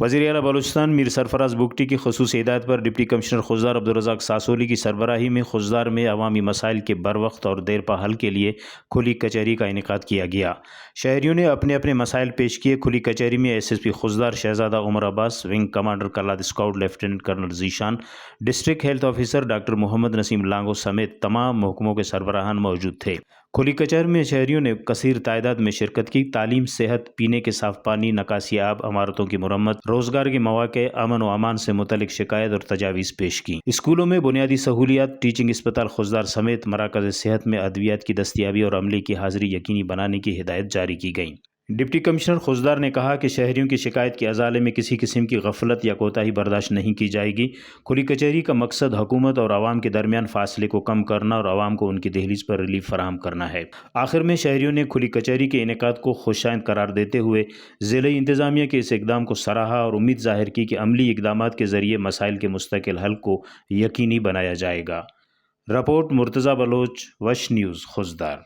وزیر اعلیٰ بلوچستان میر سرفراز بگٹی کی خصوصی ہدایت پر ڈپٹی کمشنر خوزدار عبدالرزاق ساسولی کی سربراہی میں خوزدار میں عوامی مسائل کے بروقت اور دیرپا حل کے لیے کھلی کچہری کا انعقاد کیا گیا۔ شہریوں نے اپنے اپنے مسائل پیش کیے۔ کھلی کچہری میں S S P Khuzdar Shahzada Umar Abbas, wing commander Kalat scout lieutenant colonel Zeeshan, district health officer doctor Muhammad Naseem Lango سمیت تمام محکموں کے سربراہان موجود تھے۔ کھلی کچہری میں شہریوں نے کثیر تعداد میں شرکت کی۔ تعلیم، صحت، پینے کے صاف پانی، نکاسی آب، عمارتوں کی مرمت، روزگار کے مواقع، امن و امان سے متعلق شکایت اور تجاویز پیش کی۔ اسکولوں میں بنیادی سہولیات، ٹیچنگ اسپتال خوزدار سمیت مراکز صحت میں ادویات کی دستیابی اور عملے کی حاضری یقینی بنانے کی ہدایت جاری کی گئی۔ ڈپٹی کمشنر خوزدار نے کہا کہ شہریوں کی شکایت کے ازالے میں کسی قسم کی غفلت یا کوتاہی برداشت نہیں کی جائے گی۔ کھلی کچہری کا مقصد حکومت اور عوام کے درمیان فاصلے کو کم کرنا اور عوام کو ان کی دہلیز پر ریلیف فراہم کرنا ہے۔ آخر میں شہریوں نے کھلی کچہری کے انعقاد کو خوشائند قرار دیتے ہوئے ضلعی انتظامیہ کے اس اقدام کو سراہا اور امید ظاہر کی کہ عملی اقدامات کے ذریعے مسائل کے مستقل حل کو یقینی بنایا جائے گا۔ رپورٹ مرتضیٰ بلوچ، وش نیوز، خوزدار۔